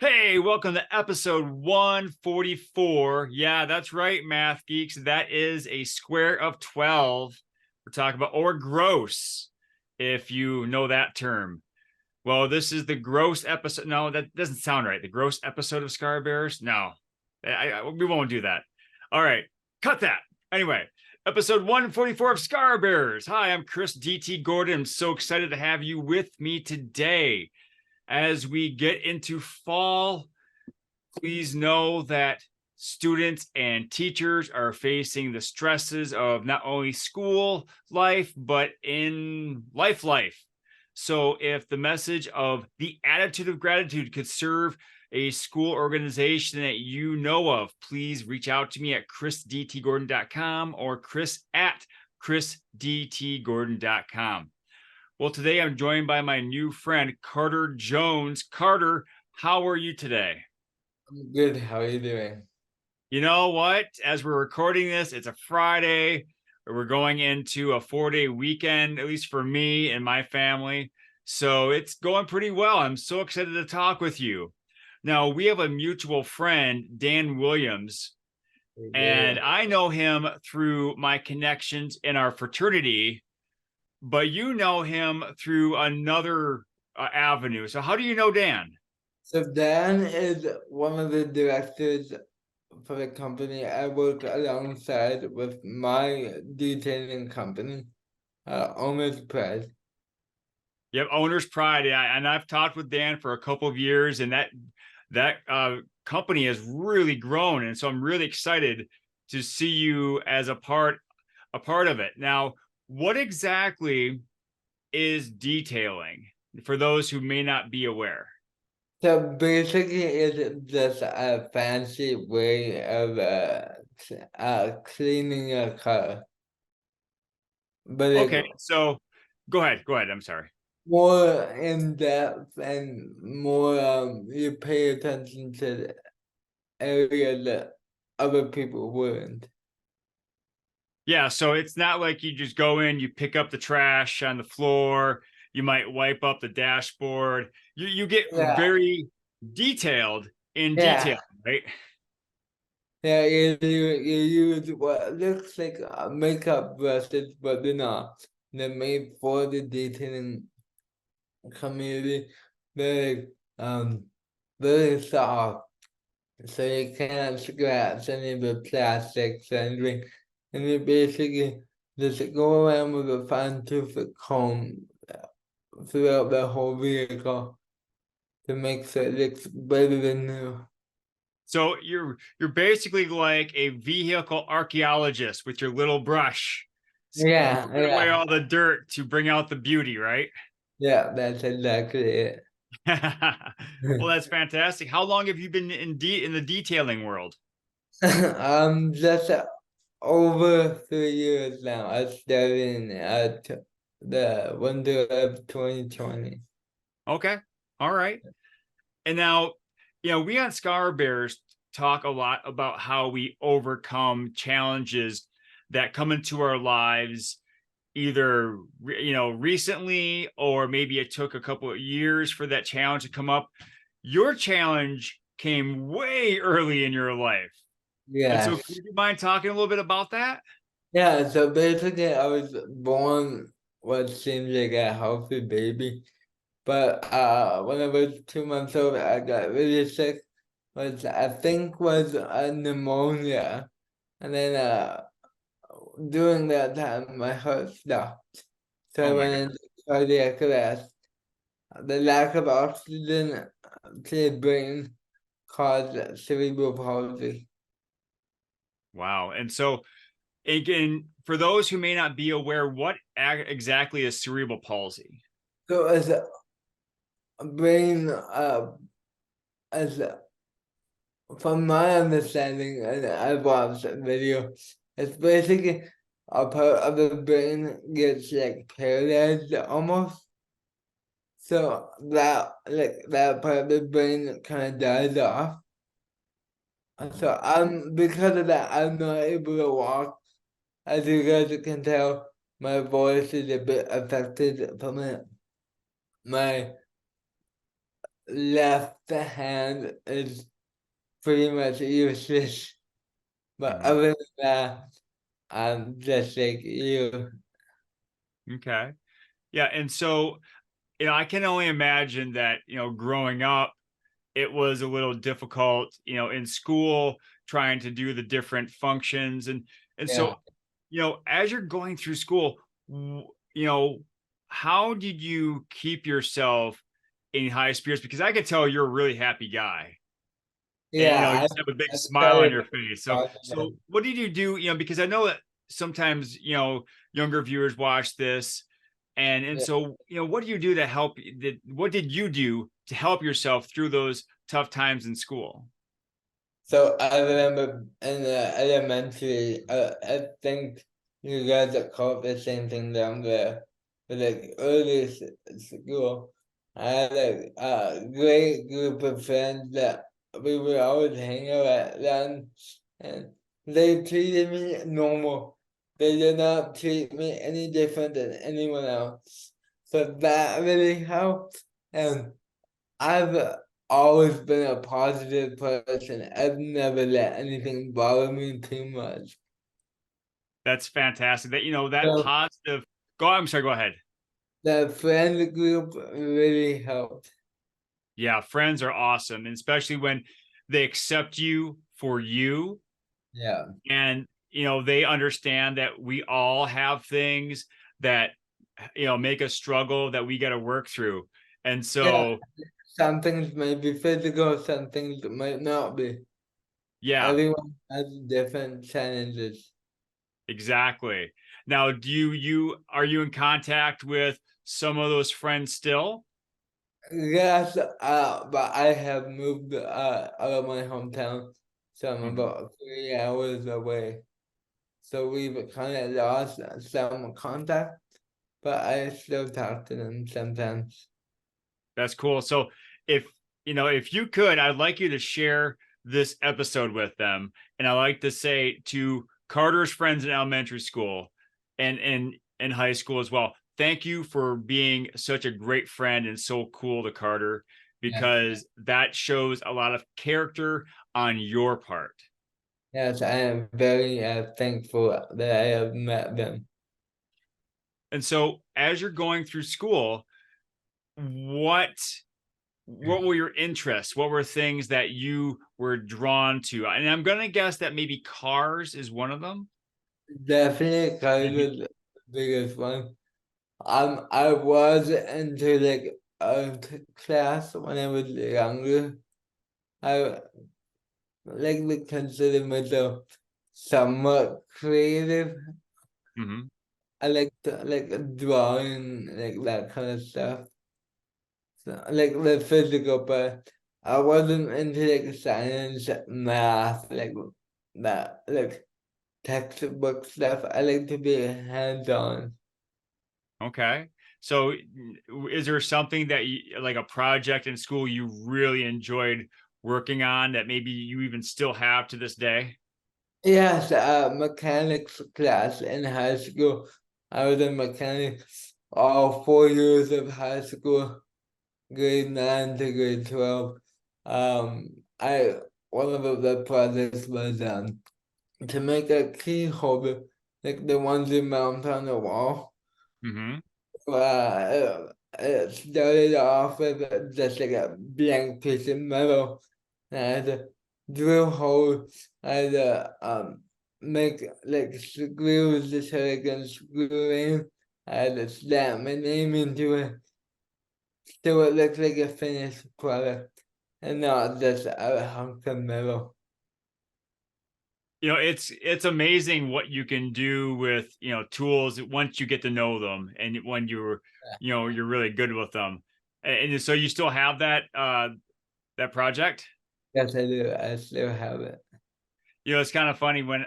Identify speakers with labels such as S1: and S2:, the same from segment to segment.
S1: Hey, welcome to episode 144. Yeah, that's right, math geeks. That is a square of 12. We're talking about, or gross, if you know that term. Well, this is the gross episode. No, that doesn't sound right. The gross episode of Scar Bears? No, we won't do that. All right, cut that. Anyway, episode 144 of Scar Bears. Hi, I'm Chris DT Gordon. I'm so excited to have you with me today. As we get into fall, please know that students and teachers are facing the stresses of not only school life, but in life. So if the message of the attitude of gratitude could serve a school organization that you know of, please reach out to me at chrisdtgordon.com or chris@chrisdtgordon.com. Well, today I'm joined by my new friend, Carter Jones. Carter, how are you today?
S2: I'm good. How are you doing?
S1: You know what? As we're recording this, it's a Friday. We're going into a 4-day weekend, at least for me and my family. So it's going pretty well. I'm so excited to talk with you. Now, we have a mutual friend, Dan Williams, and
S2: Yeah.
S1: I know him through my connections in our fraternity, but you know him through another avenue. So, how do you know Dan?
S2: So Dan is one of the directors for the company I work alongside with my detailing company, Owner's Pride.
S1: Yep, owner's pride. Yeah, and I've talked with Dan for a couple of years, and that company has really grown, and so I'm really excited to see you as a part of it. Now, what exactly is detailing for those who may not be aware?
S2: So basically, it's just a fancy way of cleaning a car, but it
S1: Okay, so go ahead. Go ahead. I'm sorry.
S2: more in depth and more you pay attention to the area that other people wouldn't.
S1: Yeah, so it's not like you just go in, you pick up the trash on the floor, you might wipe up the dashboard. You get
S2: Yeah,
S1: very detailed in
S2: yeah,
S1: detail, right?
S2: yeah. You use what looks like makeup brushes, but they're not. They're made for the detailing community. They're very soft, so you can't scratch any of the plastics or anything. And you basically just go around with a fine tooth comb throughout the whole vehicle to make sure it looks better than new.
S1: So you're basically like a vehicle archaeologist with your little brush,
S2: Yeah,
S1: scraping away
S2: yeah,
S1: all the dirt to bring out the beauty, right?
S2: yeah, that's exactly it.
S1: Well, that's fantastic. How long have you been in the detailing world?
S2: Just over 3 years now. I started at the winter of 2020.
S1: Okay. All right. And now, we on Scar Bears talk a lot about how we overcome challenges that come into our lives, either recently, or maybe it took a couple of years for that challenge to come up. Your challenge came way early in your life. And so,
S2: Yes.
S1: would you mind talking a little bit about that?
S2: Yeah, so basically I was born what seems like a healthy baby. But when I was 2 months old, I got really sick, which I think was a pneumonia. And then during that time, my heart stopped. So I
S1: Oh my
S2: went
S1: God.
S2: into cardiac arrest. The lack of oxygen to the brain caused cerebral palsy.
S1: Wow. And so, again, for those who may not be aware, what exactly is cerebral palsy?
S2: So as a brain, as a, from my understanding, and I watched a video, it's basically a part of the brain gets like paralyzed almost. So that part of the brain kind of dies off. And so I'm because of that I'm not able to walk. As you guys can tell, my voice is a bit affected from it. My left hand is pretty much useless. But
S1: Mhm.
S2: other than that, I'm just like you.
S1: Okay. Yeah. And so, I can only imagine that, growing up, it was a little difficult, in school, trying to do the different functions. And
S2: Yeah.
S1: so, as you're going through school, w- you know, how did you keep yourself in high spirits? Because I could tell you're a really happy guy. And
S2: Yeah,
S1: you
S2: I
S1: just have a big
S2: I
S1: smile on
S2: started
S1: your face. So
S2: talking
S1: so what did you do? Because I know that sometimes, younger viewers watch this, and
S2: yeah.
S1: so, what do you do to help? What did you do to help yourself through those tough times in school?
S2: So I remember in elementary, I think you guys are called the same thing down there. But like early school, I had a great group of friends that we would always hang out at lunch, and they treated me normal. They did not treat me any different than anyone else. So that really helped. And I've always been a positive person. I've never let anything bother me too much.
S1: That's fantastic. That that
S2: So
S1: positive. I'm sorry. Go ahead.
S2: the friend group really helped.
S1: Yeah, friends are awesome, and especially when they accept you for you,
S2: Yeah.
S1: and they understand that we all have things that make us struggle, that we got to work through. And
S2: Yeah.
S1: so,
S2: Some things may be physical, some things might not be.
S1: yeah,
S2: Everyone has different challenges.
S1: exactly. Now, are you in contact with some of those friends still?
S2: Yes, but I have moved out of my hometown, so I'm
S1: Mhm.
S2: about 3 hours away. So we've kind of lost some contact, but I still talk to them sometimes.
S1: That's cool. So if you could, I'd like you to share this episode with them. And I like to say to Carter's friends in elementary school and high school as well, thank you for being such a great friend and so cool to Carter,
S2: Yes,
S1: because that shows a lot of character on your part.
S2: yes, I am very thankful that I have met them.
S1: And so as you're going through school, what what were your interests? What were things that you were drawn to? And I'm going to guess that maybe cars is one of them.
S2: Definitely kind
S1: Maybe.
S2: of the biggest one. I was into like art class when I was younger. I like to consider myself somewhat creative.
S1: Mhm.
S2: I like to like drawing, like that kind of stuff. So, like the physical, but I wasn't into like science, math, like that, like textbook stuff. I like to be hands-on.
S1: Okay. So is there something that like a project in school you really enjoyed working on that maybe you even still have to this day?
S2: Yes, mechanics class in high school. I was in mechanics all 4 years of high school, grade 9 to grade 12. I one of the projects was to make a key holder, like the ones you mount on the wall.
S1: Mhm.
S2: It started off with just like a blank piece of metal. And I had to drill holes. I had to make like screws so I can screw in. I had to stamp my name into it so it looks like a finished product and not just a hunk of metal.
S1: It's amazing what you can do with, tools once you get to know them, and when you're really good with them. And so you still have that project?
S2: Yes, I do. I still have it.
S1: It's kind of funny when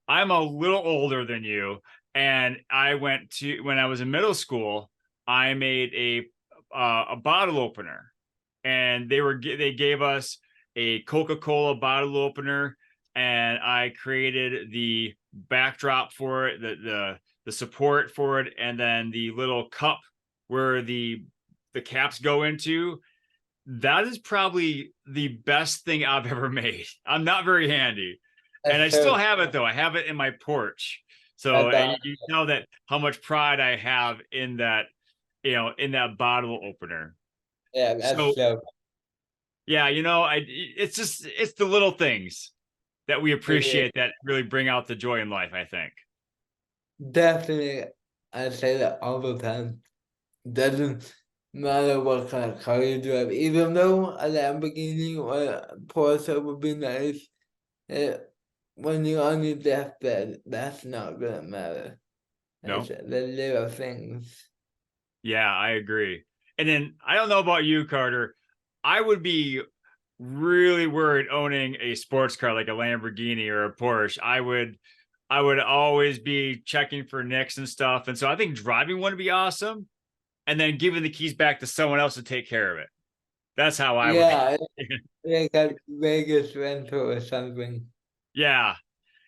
S1: I'm a little older than you, and when I was in middle school, I made a bottle opener, and they gave us a Coca-Cola bottle opener, and I created the backdrop for it, the support for it, and then the little cup where the caps go into. That is probably the best thing I've ever made. I'm not very handy. And I
S2: That's
S1: still
S2: so
S1: have it though. I have it in my porch. So
S2: that's
S1: you know that how much pride I have in that, in that bottle opener.
S2: yeah, that's
S1: So
S2: so
S1: yeah, it's the little things that we
S2: yeah,
S1: appreciate that really bring out the joy in life, I think.
S2: definitely. I say that all the time. Doesn't matter what kind of car you drive, even though a Lamborghini or a Porsche would be nice. It, when you're on your deathbed, that's not gonna matter. It's
S1: No.
S2: the little things.
S1: Yeah, I agree. And then I don't know about you, Carter. I would be really worried owning a sports car like a Lamborghini or a Porsche. I would always be checking for nicks and stuff. And so I think driving one would be awesome. And then giving the keys back to someone else to take care of it. That's how I would be.
S2: Yeah, like a Vegas rental or something.
S1: Yeah.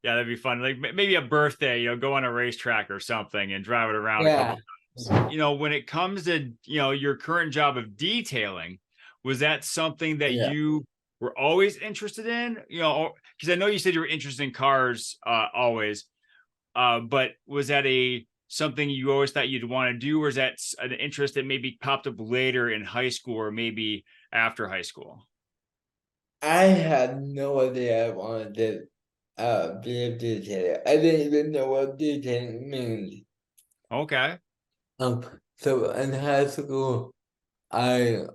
S1: Yeah, that'd be fun. Like maybe a birthday, go on a racetrack or something and drive it around a couple
S2: Yeah.
S1: times. When it comes to, your current job of detailing, was that something that
S2: Yeah.
S1: you were always interested in? Because I know you said you were interested in cars always, but was that a something you always thought you'd want to do, or is that an interest that maybe popped up later in high school or maybe after high school?
S2: I had no idea I wanted to be a detailer. I didn't even know what detailing means.
S1: Okay.
S2: Um, so in high school, I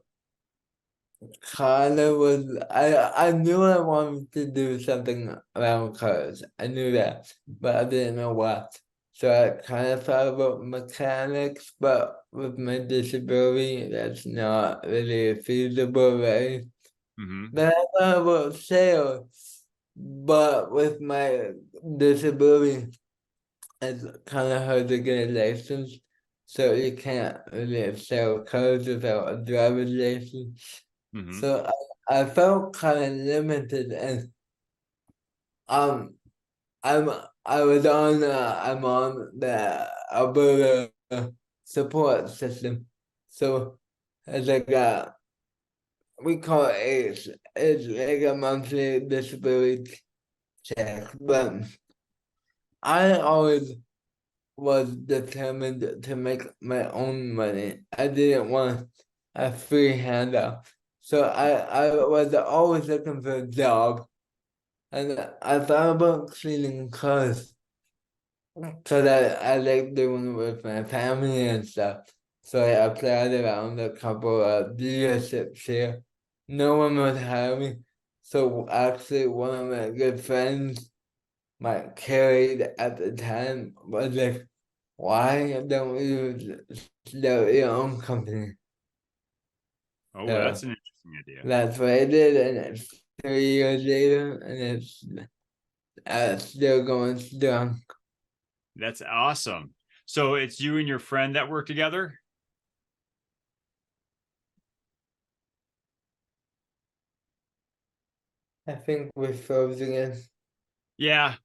S2: kind of was, I knew I wanted to do something around cars. I knew that, but I didn't know what. So I kind of thought about mechanics, but with my disability, that's not really feasible, right?
S1: Hmm.
S2: Then I thought about sales, but with my disability, it's kind of hard to get a license. So you can't really sell cars without a driver's license.
S1: Hmm.
S2: So I felt kind of limited, and um, I'm I'm on the Alberta support system. So it's like we call it ACE. It's like a monthly disability check, but I always was determined to make my own money. I didn't want a free handout. So I was always looking for a job. And I thought about cleaning cars. Because I like doing it with my family and stuff. So I applied around a couple of dealerships here. No one would hire me. So actually one of my good friends, my carried at the time, was like, why don't you start your own company?
S1: Oh, that's
S2: So
S1: an interesting idea.
S2: that's what I did, and it's 3 years later, and it's still going strong.
S1: That's awesome. So it's you and your friend that work together?
S2: I think we're froze again.
S1: Yeah.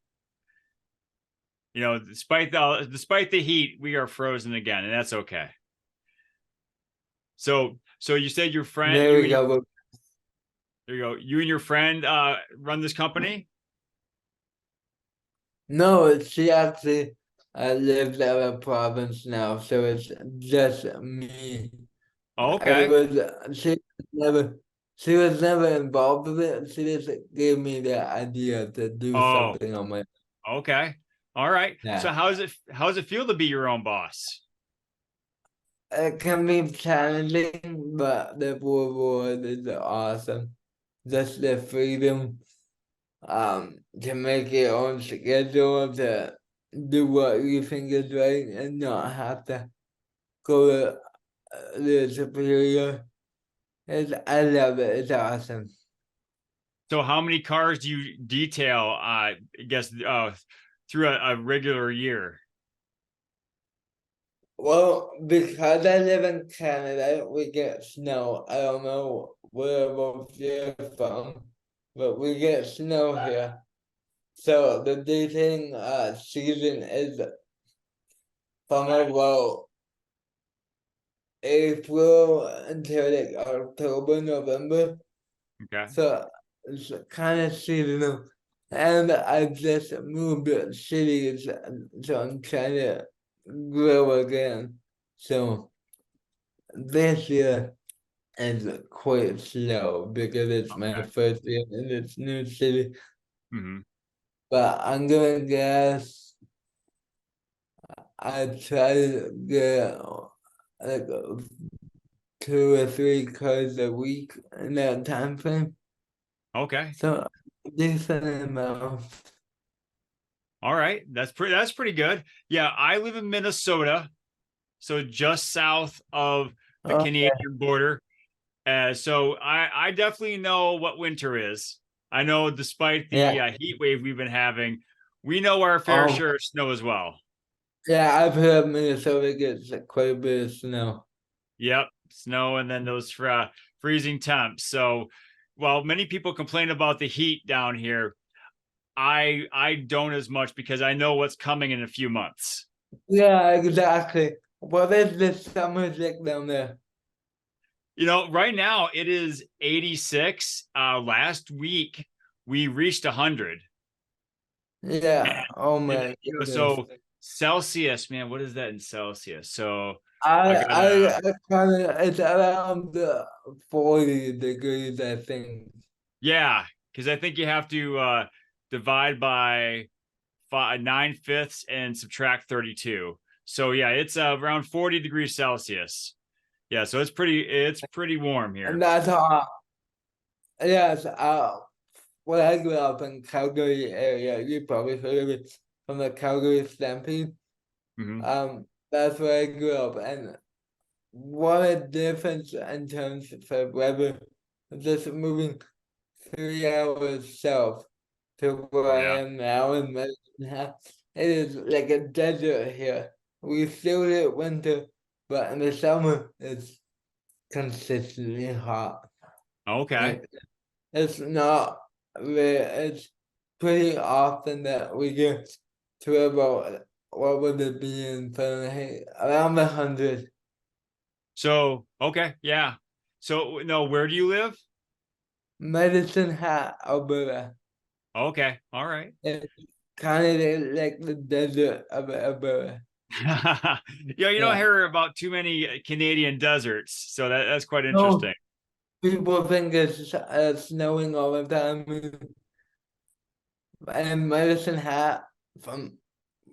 S1: Despite the heat, we are frozen again, and that's okay. So you said your friend,
S2: There
S1: you
S2: we
S1: and your
S2: go.
S1: there you go, you and your friend run this company?
S2: No, she actually lives out of province now, so it's just me.
S1: Oh,
S2: I
S1: okay.
S2: was never she was never involved with it. She just gave me the idea to do
S1: Oh,
S2: something on my
S1: okay. All right. So
S2: yeah.
S1: how does it feel to be your own boss?
S2: It can be challenging, but the reward is awesome. Just the freedom to make your own schedule to do what you think is right and not have to go to the superior. I love it. It's awesome.
S1: So how many cars do you detail I guess through a regular year?
S2: Well, because I live in Canada, we get snow. I don't know where about you're from, but we get snow here. So the dating season is from about April until like October, November.
S1: Okay.
S2: So it's kind of seasonal. And I just moved to cities, so I'm trying to grow again. So this year is quite slow because it's my
S1: Okay.
S2: first year in this new city.
S1: Hmm.
S2: But I'm gonna guess I try to get like 2 or 3 cars a week in that time frame.
S1: Okay.
S2: So decent amount.
S1: All right. That's pretty good. Yeah, I live in Minnesota, so just south of the
S2: Oh,
S1: Canadian border. So I definitely know what winter is. I know despite the
S2: yeah.
S1: heat wave we've been having, we know our fair
S2: Oh,
S1: share of snow as well.
S2: yeah. I've heard Minnesota gets quite a bit of snow.
S1: Yep, snow and then those freezing temps. So, while many people complain about the heat down here, I don't as much because I know what's coming in a few months.
S2: Yeah, exactly. What is this summer like down there?
S1: Right now it is 86. Last week we reached 100.
S2: Yeah. Oh
S1: And,
S2: my goodness.
S1: so Celsius, man, what is that in Celsius? So I
S2: I
S1: gotta,
S2: I kind of it's around the 40 degrees, I think.
S1: yeah, because I think you have to divide by 9/5 and subtract 32. So yeah, it's around 40 degrees Celsius. Yeah, so it's pretty warm
S2: And
S1: here.
S2: that's how, yes, when I grew up in Calgary area, you probably heard of it from the Calgary Stampede.
S1: Hmm.
S2: That's where I grew up, and what a difference in terms of weather. Just moving 3 hours south to where
S1: Oh
S2: I
S1: yeah.
S2: am now in Medicine Hat. It is like a desert here. We still get winter, but in the summer it's consistently hot.
S1: Okay.
S2: Like it's not rare. It's pretty often that we get to about what would it be in Fahrenheit? Around 100.
S1: So okay, yeah. So no, where do you live?
S2: Medicine Hat, Alberta.
S1: Okay, all right.
S2: It's kind of like the desert of Alberta.
S1: You don't
S2: Yeah.
S1: hear about too many Canadian deserts, so that's quite
S2: No,
S1: interesting.
S2: people think it's snowing all the time. And Medicine Hat, from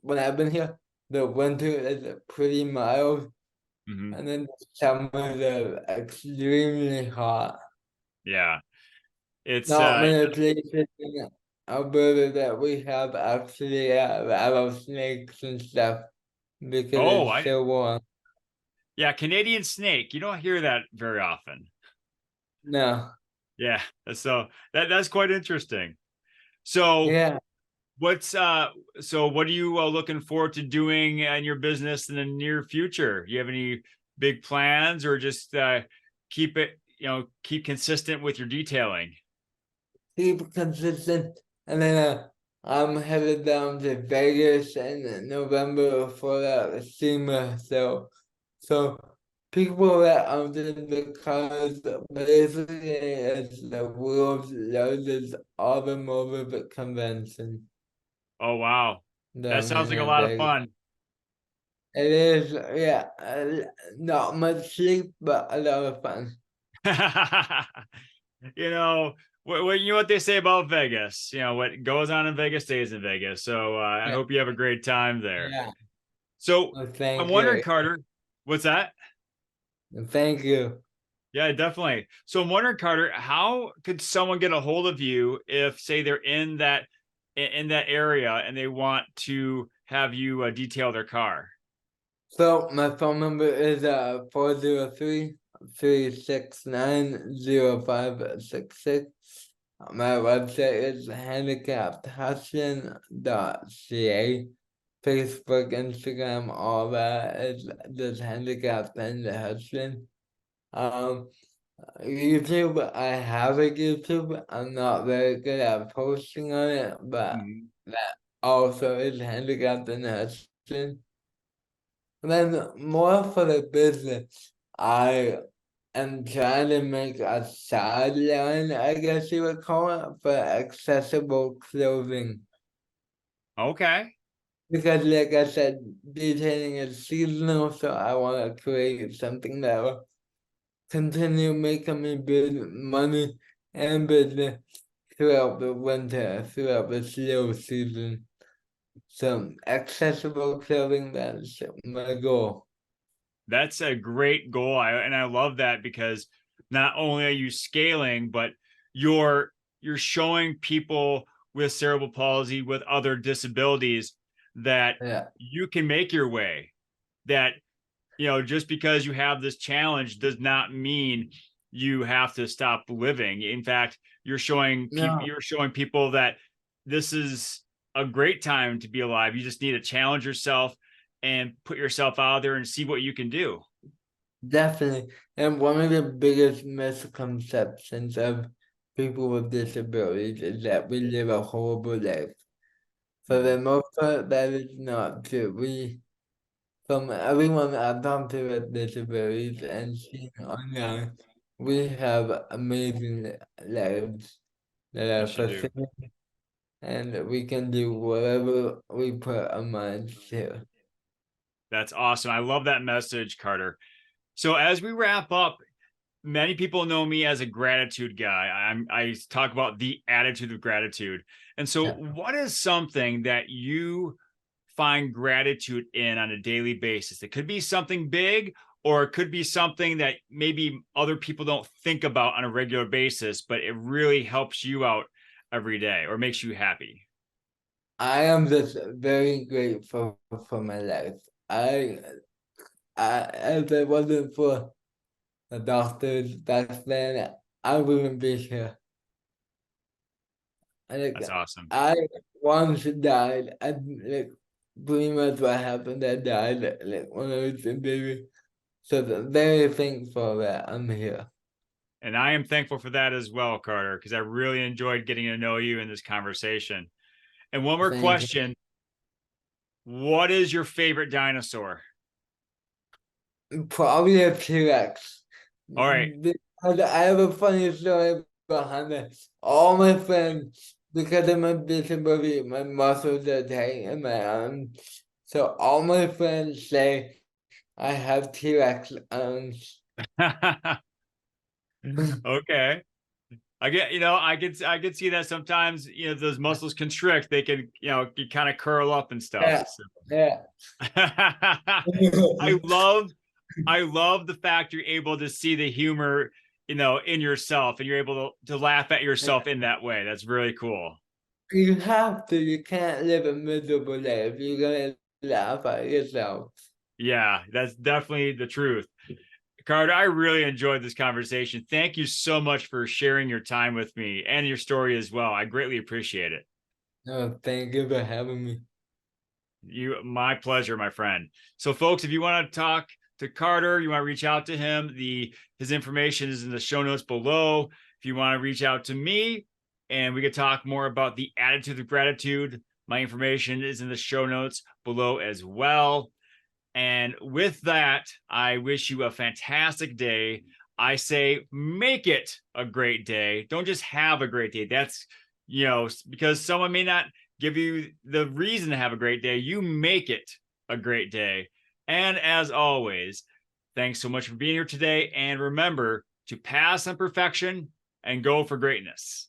S2: when I've been here, the winter is pretty mild,
S1: Hmm.
S2: and then the summers are extremely hot.
S1: Yeah, it's
S2: Not many places in Alberta that we have actually rattlesnakes and stuff because
S1: oh,
S2: it's
S1: I
S2: so warm.
S1: yeah, Canadian snake. You don't hear that very often.
S2: No,
S1: Yeah, so that's quite interesting. So
S2: yeah.
S1: what's uh so what are you looking forward to doing in your business in the near future? Do you have any big plans or just keep consistent with your detailing?
S2: Keep consistent. And then I'm headed down to Vegas in November for that SEMA. So people that own in the cars basically it's the world's largest automotive convention
S1: Oh wow. That
S2: down
S1: sounds like a
S2: in
S1: lot of
S2: Vegas.
S1: fun.
S2: It is, yeah, not much sleep, but a lot of fun.
S1: you know you know what they say about Vegas. What goes on in Vegas stays in Vegas. So I
S2: Yeah,
S1: hope you have a great time there.
S2: yeah.
S1: So
S2: Well,
S1: I'm
S2: thank
S1: wondering,
S2: you.
S1: Carter, what's that?
S2: Thank you.
S1: Yeah, definitely. So I'm wondering, Carter, how could someone get a hold of you if, say, they're in that area and they want to have you detail their car?
S2: So my phone number is 403-369-0566. My website is handicappedhustlin.ca. Facebook, Instagram, all that is just handicapped and hustling. Um, YouTube, I have a YouTube. I'm not very good at posting on it, but
S1: Mhm.
S2: that also is handicapped and hustling. And then more for the business. I am trying to make a sideline, I guess you would call it, for accessible clothing.
S1: Okay.
S2: Because, like I said, detailing is seasonal, so I want to create something that will continue making me good money and business throughout the winter, throughout the slow season. Some accessible clothing, that's my goal.
S1: That's a great goal. And I love that because not only are you scaling, but you're you're showing people with cerebral palsy, with other disabilities, that
S2: Yeah,
S1: you can make your way. That, just because you have this challenge does not mean you have to stop living. In fact,
S2: no,
S1: you're showing people that this is a great time to be alive. You just need to challenge yourself and put yourself out there and see what you can do.
S2: definitely. And one of the biggest misconceptions of people with disabilities is that we live a horrible life. For the
S1: Mhm.
S2: most part, that is not true. From everyone I've talked to with disabilities and seen online, we have amazing lives that are
S1: Yes, you do.
S2: fulfilling, and we can do whatever we put our minds to.
S1: That's awesome. I love that message, Carter. So as we wrap up, many people know me as a gratitude guy. I talk about the attitude of gratitude. And so
S2: Yeah.
S1: what is something that you find gratitude in on a daily basis? It could be something big, or it could be something that maybe other people don't think about on a regular basis, but it really helps you out every day or makes you happy.
S2: I am just very grateful for my life. I, if it wasn't for the doctors back then, I wouldn't be here. Like,
S1: That's awesome.
S2: I once died, and like pretty much what happened, I died like when I was a baby. So very thankful that I'm here.
S1: And I am thankful for that as well, Carter, because I really enjoyed getting to know you in this conversation. And one more
S2: Thank you.
S1: question. What is your favorite dinosaur?
S2: Probably a T-Rex.
S1: All right.
S2: Because I have a funny story behind it. All my friends, because of my disability, my muscles are tight in my arms. So all my friends say I have T-Rex arms.
S1: Okay. I could see that sometimes, those muscles constrict, they can, you kind of curl up and stuff.
S2: Yeah,
S1: So
S2: yeah.
S1: I love I love the fact you're able to see the humor, in yourself, and you're able to laugh at yourself in that way. That's really cool.
S2: You have to. You can't live a miserable life. You're gonna laugh at yourself.
S1: Yeah, that's definitely the truth. Carter, I really enjoyed this conversation. Thank you so much for sharing your time with me and your story as well. I greatly appreciate it.
S2: No, thank you for having me.
S1: My pleasure, my friend. So, folks, if you want to talk to Carter, you want to reach out to him, his information is in the show notes below. If you want to reach out to me and we could talk more about the attitude of gratitude, my information is in the show notes below as well. And with that, I wish you a fantastic day. I say, make it a great day. Don't just have a great day. That's, because someone may not give you the reason to have a great day. You make it a great day. And as always, thanks so much for being here today. And remember to pass on perfection and go for greatness.